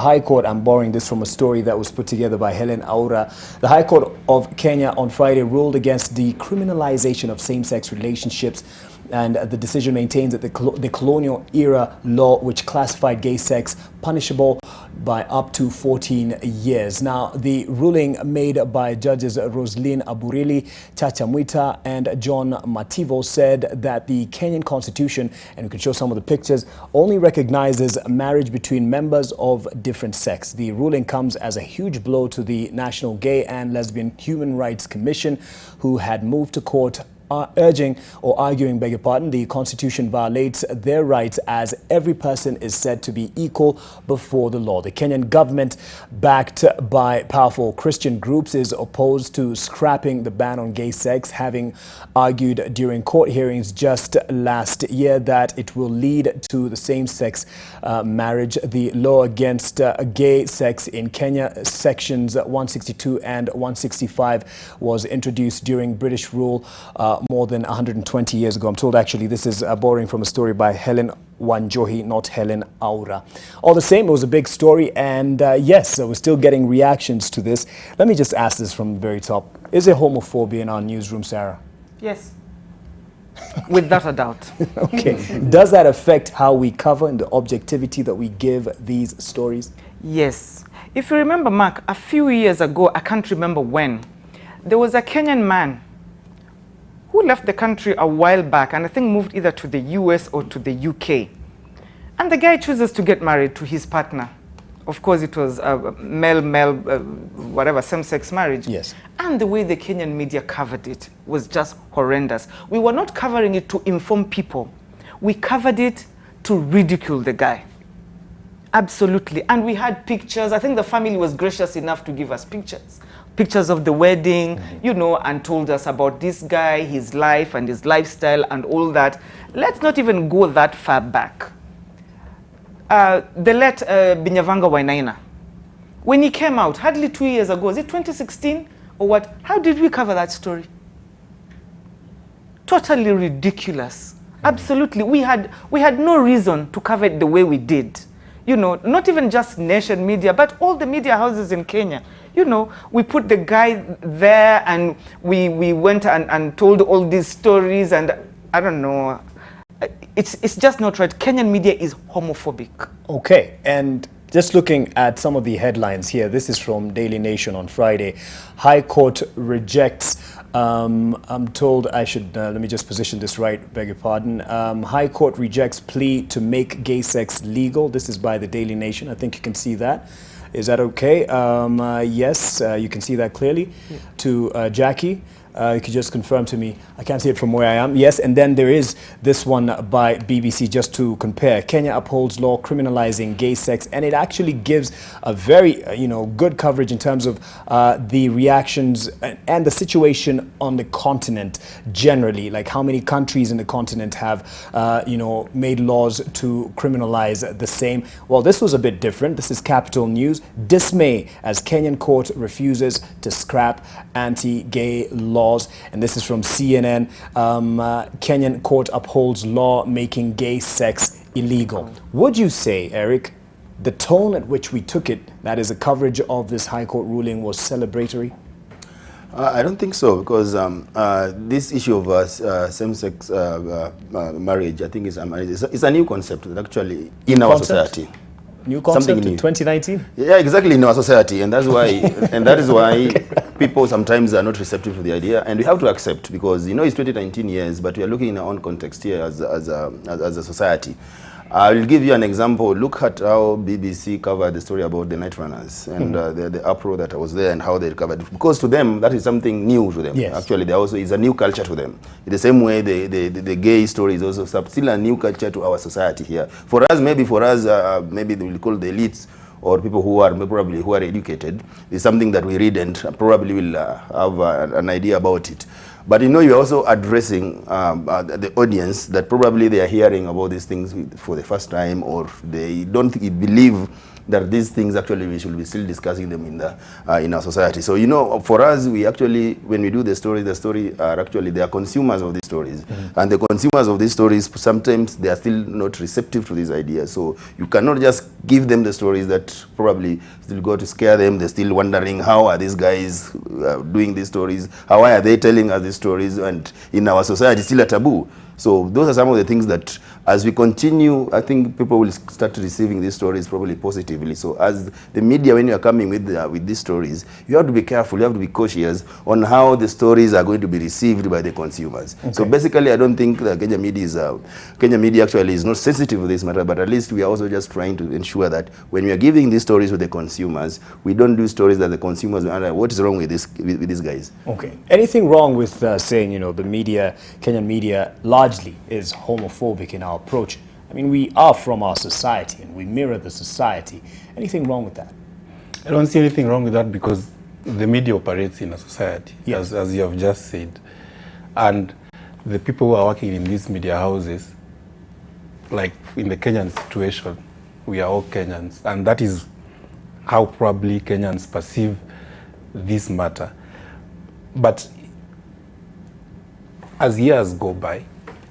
High Court, I'm borrowing this from a story that was put together by Helen Aura. The High Court of Kenya on Friday ruled against the criminalization of same-sex relationships, and the decision maintains that the colonial era law, which classified gay sex punishable by up to 14 years. Now, the ruling made by judges Roslyn Aburili, Chacha Mwita, and John Mativo said that the Kenyan Constitution, and we can show some of the pictures, only recognizes marriage between members of different sex. The ruling comes as a huge blow to the National Gay and Lesbian Human Rights Commission, who had moved to court urging or arguing, beg your pardon, the Constitution violates their rights as every person is said to be equal before the law. The Kenyan government, backed by powerful Christian groups, is opposed to scrapping the ban on gay sex, having argued during court hearings just last year that it will lead to the same-sex marriage. The law against gay sex in Kenya, sections 162 and 165, was introduced during British rule more than 120 years ago. I'm told actually this is borrowing from a story by Helen Wanjohi, not Helen Aura. All the same, it was a big story, and yes, so we're still getting reactions to this. Let me just ask this from the very top. Is there homophobia in our newsroom, Sarah? Yes. Without a doubt. Okay. Does that affect how we cover and the objectivity that we give these stories? Yes. If you remember, Mark, a few years ago, I can't remember when, there was a Kenyan man who left the country a while back and I think moved either to the US or to the UK. And the guy chooses to get married to his partner. Of course, it was male, whatever, same-sex marriage. Yes. And the way the Kenyan media covered it was just horrendous. We were not covering it to inform people. We covered it to ridicule the guy. Absolutely. And we had pictures. I think the family was gracious enough to give us pictures of the wedding, you know, and told us about this guy, his life and his lifestyle and all that. Let's not even go that far back. The late Binyavanga Wainaina, when he came out, hardly 2 years ago, was it 2016 or what? How did we cover that story? Totally ridiculous. Absolutely. We had no reason to cover it the way we did. You know, not even just Nation Media, but all the media houses in Kenya. You know, we put the guy there and we went and told all these stories, and I don't know. It's just not right. Kenyan media is homophobic. Okay, and just looking at some of the headlines here, this is from Daily Nation on Friday. High Court rejects, I'm told I should, let me just position this right, beg your pardon. High Court rejects plea to make gay sex legal. This is by the Daily Nation. I think you can see that. Is that okay? Yes, you can see that clearly. Yeah. To Jackie. You could just confirm to me. I can't see it from where I am. Yes, and then there is this one by BBC just to compare. Kenya upholds law criminalizing gay sex, and it actually gives a very, good coverage in terms of the reactions and the situation on the continent generally, like how many countries in the continent have, made laws to criminalize the same. Well, this was a bit different. This is Capital News. Dismay as Kenyan court refuses to scrap anti-gay laws. And this is from CNN. Kenyan court upholds law making gay sex illegal. Would you say, Eric, the tone at which we took it, that is, the coverage of this High Court ruling, was celebratory? I don't think so, because this issue of same-sex marriage, I think, is a new concept that actually in our society. New concept in 2019? Yeah, exactly, in our society, and that's why, that is why people sometimes are not receptive to the idea, and we have to accept, because it's 2019 years, but we are looking in our own context here as a society. I'll give you an example. Look at how BBC covered the story about the night runners and the uproar that was there and how they recovered. Because to them, that is something new to them. Yes. Actually, there also is a new culture to them. In the same way, the gay story is also still a new culture to our society here. For us, maybe we'll call the elites or people who are educated. It's something that we read and probably will have an idea about it. But you're also addressing the audience that probably they are hearing about these things for the first time, or they don't believe that these things actually we should be still discussing them in our society. So you know, for us, we actually, when we do the story are actually, they are consumers of these stories, and the consumers of these stories, sometimes they are still not receptive to these ideas. So you cannot just give them the stories that probably still go to scare them. They're still wondering, how are these guys doing these stories? How are they telling us these stories? And in our society, still a taboo. So those are some of the things that, as we continue, I think people will start receiving these stories probably positively. So as the media, when you are coming with these stories, you have to be careful, you have to be cautious on how the stories are going to be received by the consumers. Okay. So basically, I don't think that Kenya media actually is not sensitive to this matter, but at least we are also just trying to ensure that when we are giving these stories to the consumers, we don't do stories that the consumers will wonder, what is wrong with these guys? Okay. Anything wrong with saying, you know, the media, Kenyan media, largely is homophobic in our approach? I mean, we are from our society and we mirror the society. Anything wrong with that? I don't see anything wrong with that, because the media operates in a society, yes, as you have just said. And the people who are working in these media houses, like in the Kenyan situation, we are all Kenyans. And that is how probably Kenyans perceive this matter. But as years go by,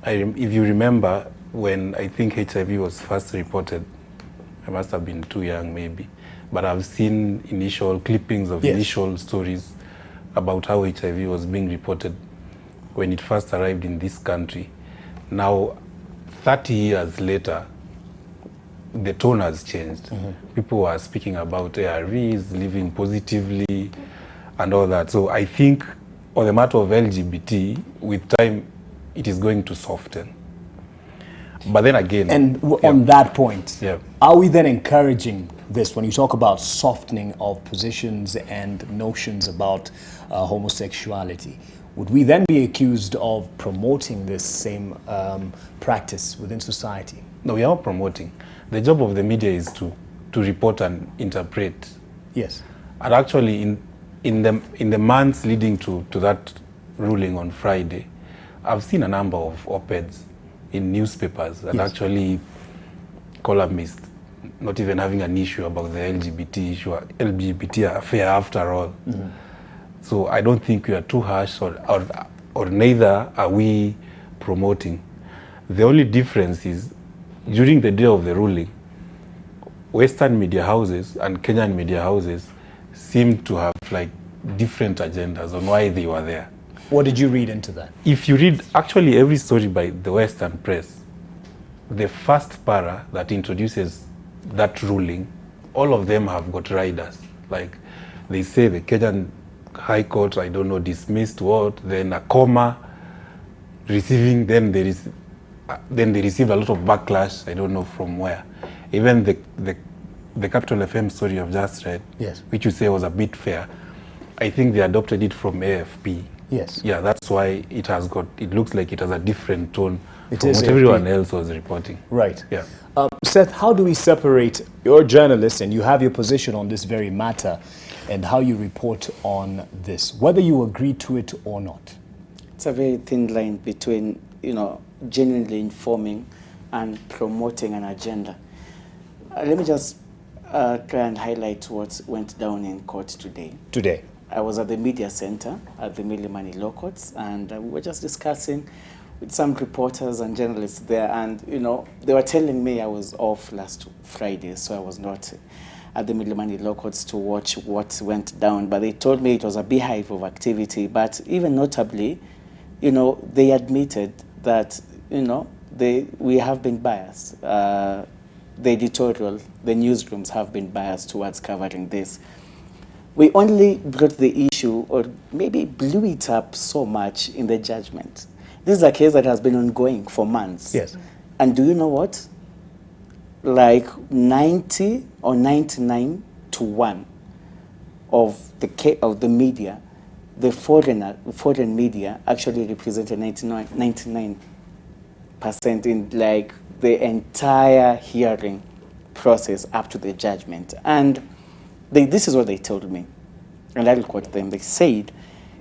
if you remember, when I think HIV was first reported, I must have been too young maybe, but I've seen initial clippings of initial stories about how HIV was being reported when it first arrived in this country. Now, 30 years later, the tone has changed. People are speaking about ARVs, living positively, and all that. So I think on the matter of LGBT, with time, it is going to soften. But then again... And on that point, are we then encouraging this when you talk about softening of positions and notions about homosexuality? Would we then be accused of promoting this same practice within society? No, we are not promoting. The job of the media is to report and interpret. Yes. And actually, in the months leading to that ruling on Friday, I've seen a number of op-eds in newspapers and actually columnists not even having an issue about the LGBT issue, LGBT affair after all. So I don't think we are too harsh, or neither are we promoting. The only difference is, during the day of the ruling, Western media houses and Kenyan media houses seem to have like different agendas on why they were there. What did you read into that? If you read actually every story by the Western press, the first para that introduces that ruling, all of them have got riders. Like they say the Kenyan High Court, I don't know, dismissed what, then a comma, receiving, then they receive a lot of backlash, I don't know from where. Even the Capital FM story I've just read, which you say was a bit fair, I think they adopted it from AFP. Yes. Yeah, that's why it looks like it has a different tone from what AFP. everyone else was reporting. Right. Yeah. Seth, how do we separate your journalist, and you have your position on this very matter, and how you report on this, whether you agree to it or not? It's a very thin line between, genuinely informing and promoting an agenda. Let me just try and highlight what went down in court today. I was at the media center at the Milimani Law Courts, and we were just discussing with some reporters and journalists there, and they were telling me I was off last Friday, so I was not at the Milimani Law Courts to watch what went down, but they told me it was a beehive of activity. But even notably, they admitted that we have been biased. The editorial, the newsrooms have been biased towards covering this. We only brought the issue, or maybe blew it up so much in the judgment. This is a case that has been ongoing for months. Yes. And do you know what? Like 90 or 99 to 1 of the media, the foreign media actually represented 99% in like the entire hearing process up to the judgment. And this is what they told me, and I'll quote them. They said,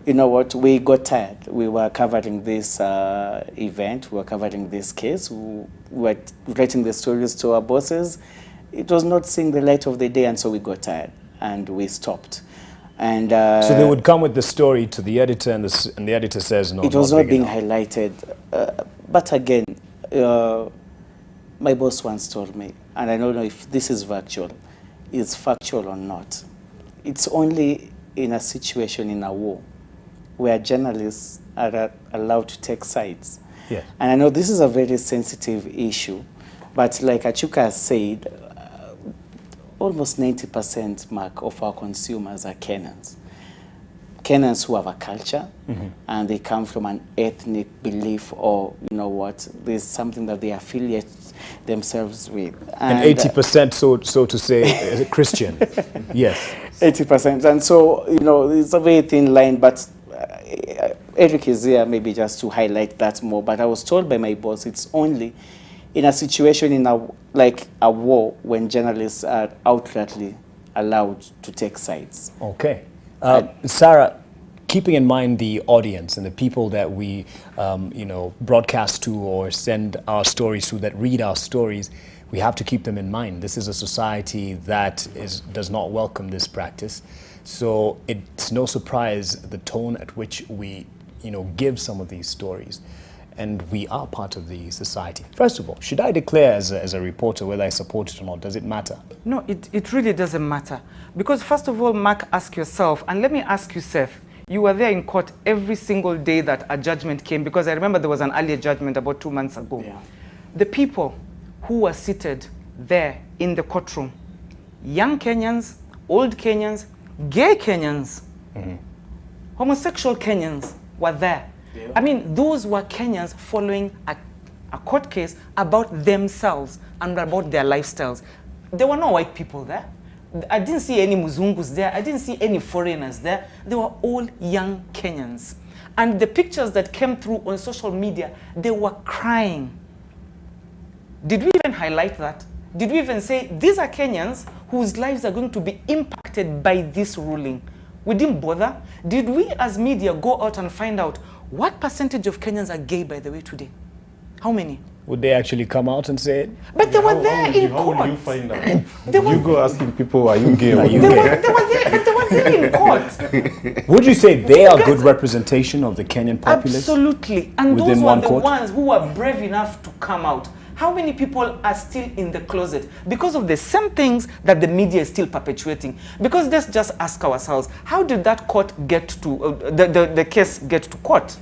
you know what, we got tired. We were covering this event, we were covering this case, we were writing the stories to our bosses. it was not seeing the light of the day, and so we got tired and we stopped. And so they would come with the story to the editor, and the editor says, no, it was not being enough. highlighted. But again, my boss once told me, and I don't know if this is factual or not. It's only in a situation in a war where journalists are allowed to take sides. Yeah. And I know this is a very sensitive issue, but like Achuka said, almost 90% mark of our consumers are Kenyans. Kenyans who have a culture, and they come from an ethnic belief, or you know what, there's something that they affiliate themselves with. And 80%, so to say, Christian. Yes. 80%. And so, you know, it's a very thin line, but Eric is here maybe just to highlight that more. But I was told by my boss, it's only in a situation like a war when journalists are outrightly allowed to take sides. Okay. Sarah, keeping in mind the audience and the people that we, broadcast to or send our stories to, that read our stories, we have to keep them in mind. This is a society that does not welcome this practice. So it's no surprise the tone at which we, give some of these stories. And we are part of the society. First of all, should I declare as a reporter whether I support it or not? Does it matter? No, it really doesn't matter. Because first of all, Mark, ask yourself, and let me ask you, Seth, you were there in court every single day that a judgment came, because I remember there was an earlier judgment about 2 months ago. Yeah. The people who were seated there in the courtroom, young Kenyans, old Kenyans, gay Kenyans, homosexual Kenyans were there. Yeah. I mean, those were Kenyans following a court case about themselves and about their lifestyles. There were no white people there. I didn't see any Muzungus there. I didn't see any foreigners there. They were all young Kenyans. And the pictures that came through on social media, they were crying. Did we even highlight that? Did we even say, these are Kenyans whose lives are going to be impacted by this ruling? We didn't bother. Did we as media go out and find out what percentage of Kenyans are gay, by the way, today? How many? Would they actually come out and say it? But they were there in court. How would you find out? They were- You go asking people, are you gay? Are you They gay? were there, but they were there in court. Would you say they are good representation of the Kenyan populace? Absolutely. And Within those were one the court? ones who were brave enough to come out. How many people are still in the closet because of the same things that the media is still perpetuating? Because let's just ask ourselves, how did that court get to, the case get to court?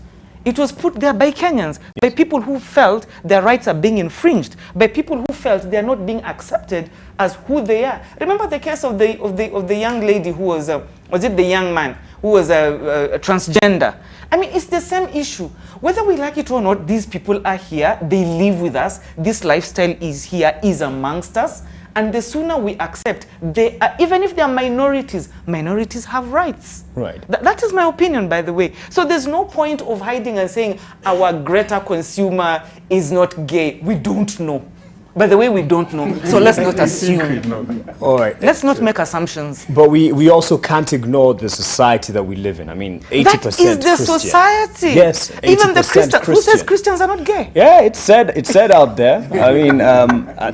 It was put there by Kenyans, by people who felt their rights are being infringed, by people who felt they are not being accepted as who they are. Remember the case of the young lady who was it the young man who was a transgender? I mean, it's the same issue. Whether we like it or not, these people are here, they live with us, this lifestyle is here, is amongst us, and the sooner we accept, they are, even if they are minorities have rights. Right. That is my opinion, by the way. So there's no point of hiding and saying our greater consumer is not gay. We don't know. By the way, we don't know. So let's not assume. All right. Let's not make assumptions. But we also can't ignore the society that we live in. I mean, 80% That is the Christian. society. Yes, 80% Even the Christian. Who says Christian. Christians are not gay? Yeah, it's said out there. I mean,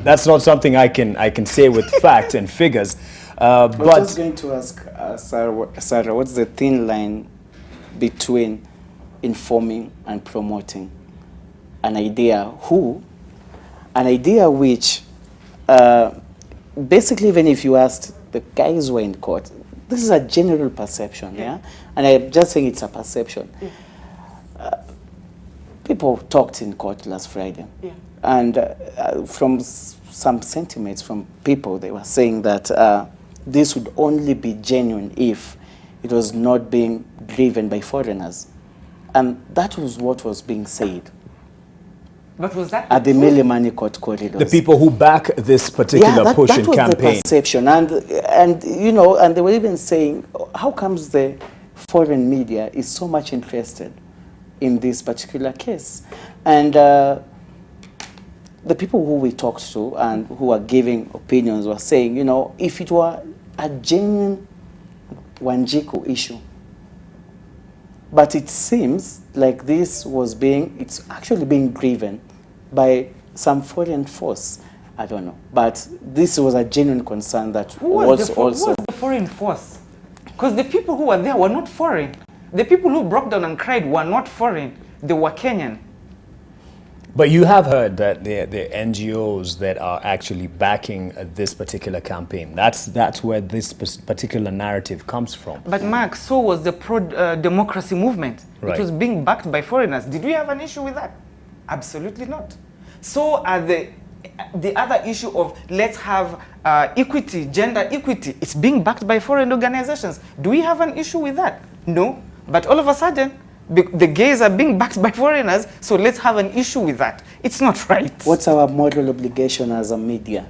that's not something I can say with facts and figures. I was But just going to ask Sarah, what's the thin line between informing and promoting an idea which, basically, even if you asked the guys who were in court, this is a general perception, yeah? And I'm just saying it's a perception. People talked in court last Friday, and from some sentiments from people, they were saying that this would only be genuine if it was not being driven by foreigners. And that was what was being said But was that at the truth? Milimani court corridors. the people who back this particular push that and was campaign. the perception, and you know, and they were even saying, how comes the foreign media is so much interested in this particular case? And the people who we talked to and who are giving opinions were saying, you know, if it were a genuine Wanjiku issue, but it seems like this was it's actually being driven by some foreign force. I don't know. But this was a genuine concern that Who was also the foreign force? Because the people who were there were not foreign. The people who broke down and cried were not foreign. They were Kenyan. But you have heard that the NGOs that are actually backing this particular campaign. That's where this particular narrative comes from. But Mark, so was the pro-democracy movement. Right. It was being backed by foreigners. Did we have an issue with that? Absolutely not. So are the other issue of let's have equity, gender equity. It's being backed by foreign organizations. Do we have an issue with that? No. But all of a sudden, the gays are being backed by foreigners, so let's have an issue with that. It's not right. What's our moral obligation as a media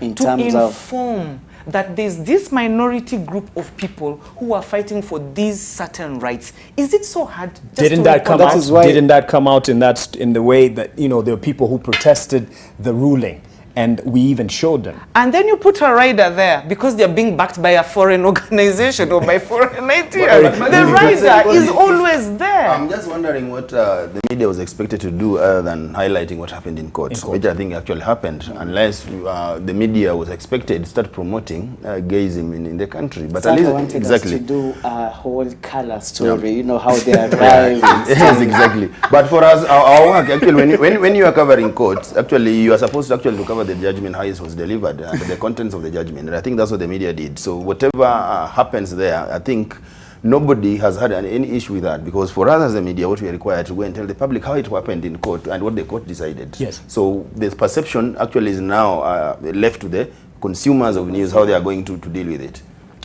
in to terms of inform that there's this minority group of people who are fighting for these certain rights? Is it so hard? Just Didn't to that come report out? That is why- Didn't that come out in the way that there were people who protested the ruling, and we even showed them. And then you put a rider there because they're being backed by a foreign organization or by foreign ideas. The rider is always there. I'm just wondering what the media was expected to do other than highlighting what happened in court, which I think actually happened, unless the media was expected to start promoting gayism in the country. But at Saka least wanted exactly. us to do a whole color story, how they arrived. Yes, exactly. But for us, our work, actually, when you are covering court, actually, you are supposed to actually cover the judgment, how it was delivered, and the contents of the judgment. And I think that's what the media did. So whatever happens there, I think nobody has had any issue with that, because for us as a media, what we are required to go and tell the public how it happened in court and what the court decided. Yes. So the perception actually is now left to the consumers of news, how they are going to deal with it.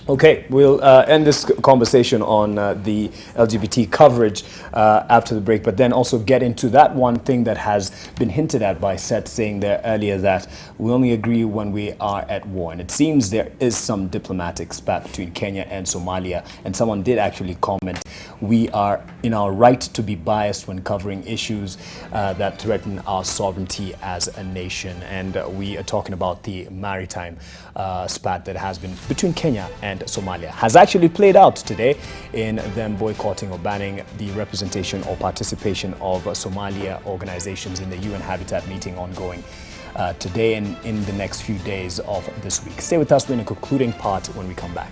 Okay, we'll end this conversation on the LGBT coverage after the break, but then also get into that one thing that has been hinted at by Seth, saying there earlier that we only agree when we are at war. And it seems there is some diplomatic spat between Kenya and Somalia, and someone did actually comment, we are in our right to be biased when covering issues that threaten our sovereignty as a nation. And we are talking about the maritime spat that has been between Kenya and Somalia, has actually played out today in them boycotting or banning the representation or participation of Somalia organizations in the UN Habitat meeting ongoing today and in the next few days of this week. Stay with us in a concluding part when we come back.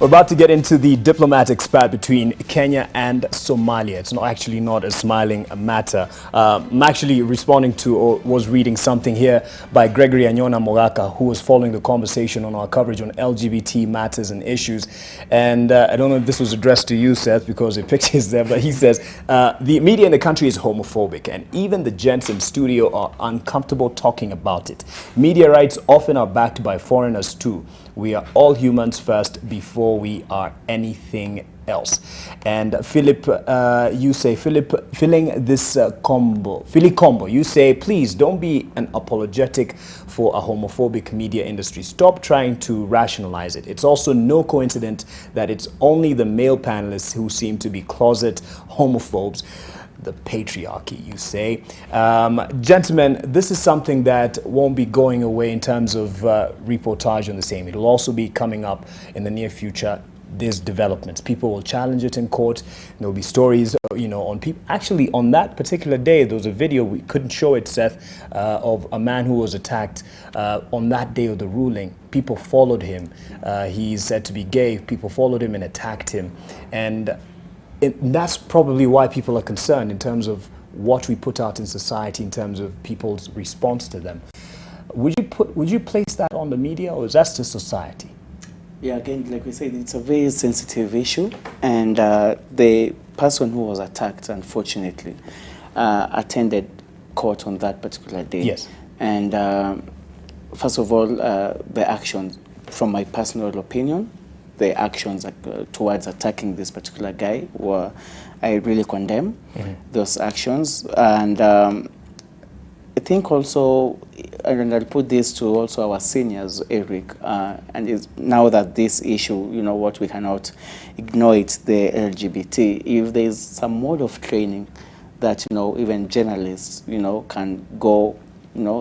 We're about to get into the diplomatic spat between Kenya and Somalia. It's actually not a smiling matter. I'm actually responding to or was reading something here by Gregory Anyona Mogaka, who was following the conversation on our coverage on LGBT matters and issues. And I don't know if this was addressed to you, Seth, because the picture is there, but he says, the media in the country is homophobic, and even the gents in studio are uncomfortable talking about it. Media rights often are backed by foreigners too. We are all humans first before we are anything else. And Philip, you say, filling this combo, you say, please don't be an apologetic for a homophobic media industry. Stop trying to rationalize it. It's also no coincidence that it's only the male panelists who seem to be closet homophobes. The patriarchy, you say. Gentlemen, this is something that won't be going away in terms of reportage on the same. It'll also be coming up in the near future. There's developments. People will challenge it in court. There'll be stories, on people. Actually, on that particular day, there was a video, we couldn't show it, Seth, of a man who was attacked on that day of the ruling. People followed him. He's said to be gay. People followed him and attacked him. And that's probably why people are concerned in terms of what we put out in society, in terms of people's response to them. Would you place that on the media, or is that just society? Yeah, again, like we said, it's a very sensitive issue, and the person who was attacked, unfortunately, attended court on that particular day. Yes. And first of all, the actions, from my personal opinion, the actions towards attacking this particular guy I really condemn those actions. And I think also, and I'll put this to also our seniors, Eric, and it's now that this issue, what we cannot ignore, it's the LGBT. If there's some mode of training that, even journalists, can go,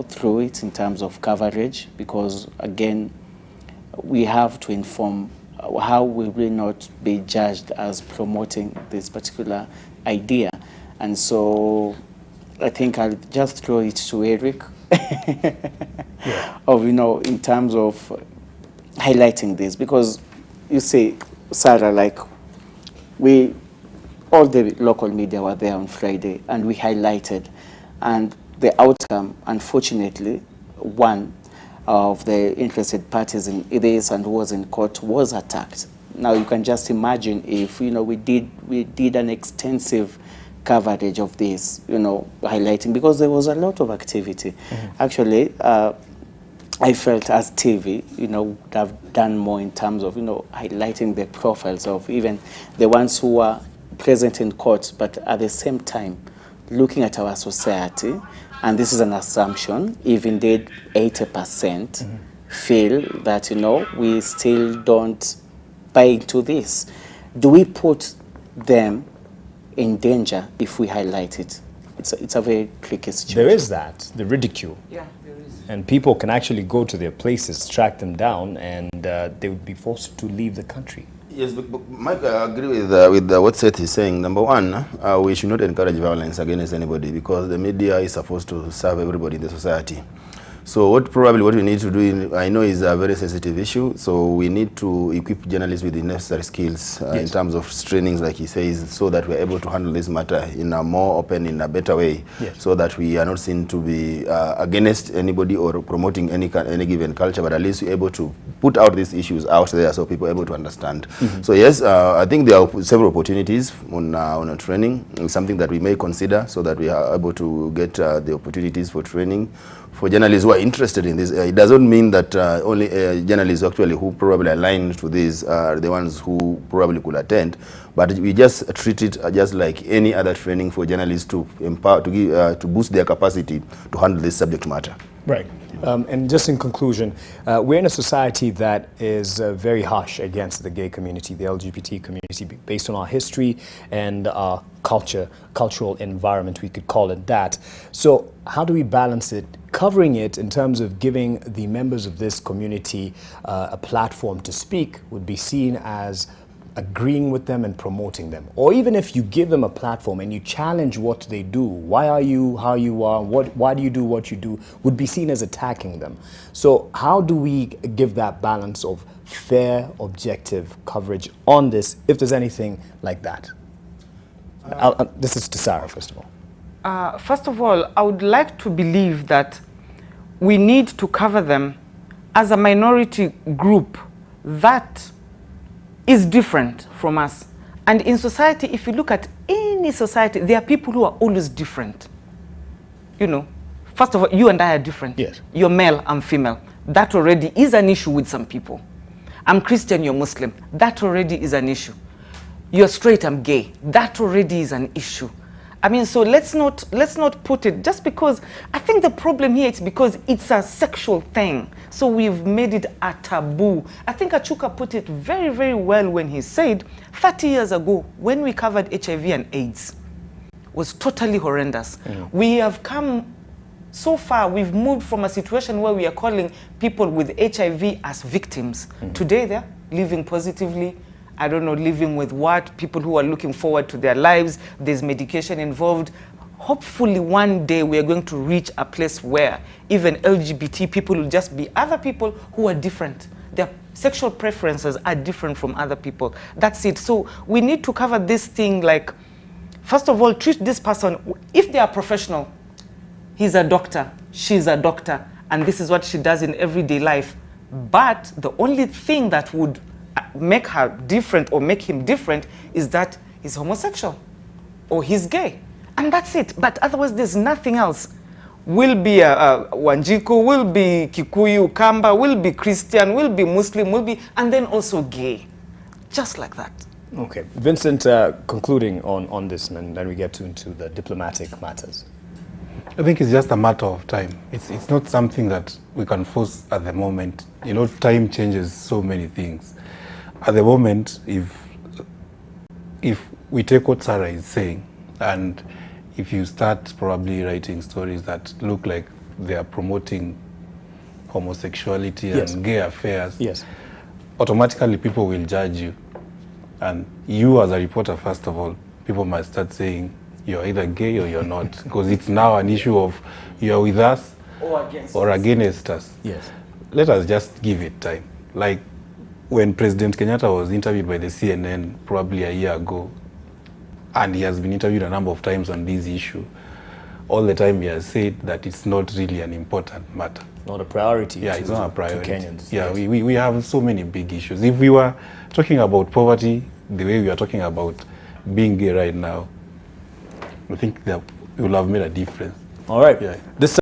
through it in terms of coverage, because again, we have to inform how we will not be judged as promoting this particular idea. And so I think I'll just throw it to Eric of, in terms of highlighting this, because you say, Sarah, like all the local media were there on Friday and we highlighted, and the outcome, unfortunately, one of the interested parties in this and who was in court was attacked. Now you can just imagine if we did an extensive coverage of this, highlighting, because there was a lot of activity. Actually, I felt as TV, would have done more in terms of highlighting the profiles of even the ones who were present in court, but at the same time looking at our society. And this is an assumption, if indeed 80% feel that, we still don't buy into this. Do we put them in danger if we highlight it? It's a very tricky situation. There is that, the ridicule. Yeah, there is. And people can actually go to their places, track them down, and they would be forced to leave the country. Yes, but Mike, I agree with what Seth is saying. Number one, we should not encourage violence against anybody, because the media is supposed to serve everybody in the society. So what we need to do, I know is a very sensitive issue, so we need to equip journalists with the necessary skills in terms of trainings, like he says, so that we're able to handle this matter in a more open, in a better way, so that we are not seen to be against anybody or promoting any given culture, but at least we're able to put out these issues out there so people are able to understand. So yes, I think there are several opportunities on training. It's something that we may consider, so that we are able to get the opportunities for training for journalists who are interested in this. It doesn't mean that only journalists actually who probably align to this are the ones who probably could attend, but we just treat it just like any other training for journalists to empower, to boost their capacity to handle this subject matter. Right. And just in conclusion, we're in a society that is very harsh against the gay community, the LGBT community, based on our history and our cultural environment, we could call it that. So how do we balance it, covering it in terms of giving the members of this community a platform to speak would be seen as agreeing with them and promoting them? Or even if you give them a platform and you challenge what they do, why are you how you are, why do you do what you do, would be seen as attacking them. So how do we give that balance of fair, objective coverage on this, if there's anything like that? This is to Sarah, first of all. First of all, I would like to believe that we need to cover them as a minority group that is different from us. And in society, if you look at any society, there are people who are always different. First of all, you and I are different. Yes. You're male, I'm female. That already is an issue with some people. I'm Christian, you're Muslim. That already is an issue. You're straight, I'm gay. That already is an issue. I mean, so let's not put it, just because, I think the problem here is because it's a sexual thing. So we've made it a taboo. I think Achuka put it very, very well when he said, 30 years ago, when we covered HIV and AIDS, was totally horrendous. We have come so far, we've moved from a situation where we are calling people with HIV as victims. Today, they're living positively. I don't know, living with what? People who are looking forward to their lives. There's medication involved. Hopefully one day we are going to reach a place where even LGBT people will just be other people who are different. Their sexual preferences are different from other people. That's it. So we need to cover this thing like, first of all, treat this person, if they are professional, he's a doctor, she's a doctor, and this is what she does in everyday life. But the only thing that would make her different or make him different is that he's homosexual or he's gay, and that's it. But otherwise there's nothing else. Will be a Wanjiku, will be Kikuyu, Kamba, will be Christian, will be Muslim, will be, and then also gay, just like that. Okay, Vincent, concluding on this, and then we get into the diplomatic matters. I think it's just a matter of time. It's not something that we can force at the moment. Time changes so many things. At the moment, if we take what Sarah is saying, and if you start probably writing stories that look like they are promoting homosexuality and gay affairs, automatically people will judge you. And you as a reporter, first of all, people might start saying, you're either gay or you're not, because it's now an issue of you're with us or against us. Yes. Let us just give it time. Like when President Kenyatta was interviewed by the CNN probably a year ago, and he has been interviewed a number of times on this issue, all the time he has said that it's not really an important matter. Not a priority. Yeah, it's not a priority. To Kenyans. Yeah, yes. we have so many big issues. If we were talking about poverty the way we are talking about being gay right now, I think that it will have made a difference. All right. Yeah. This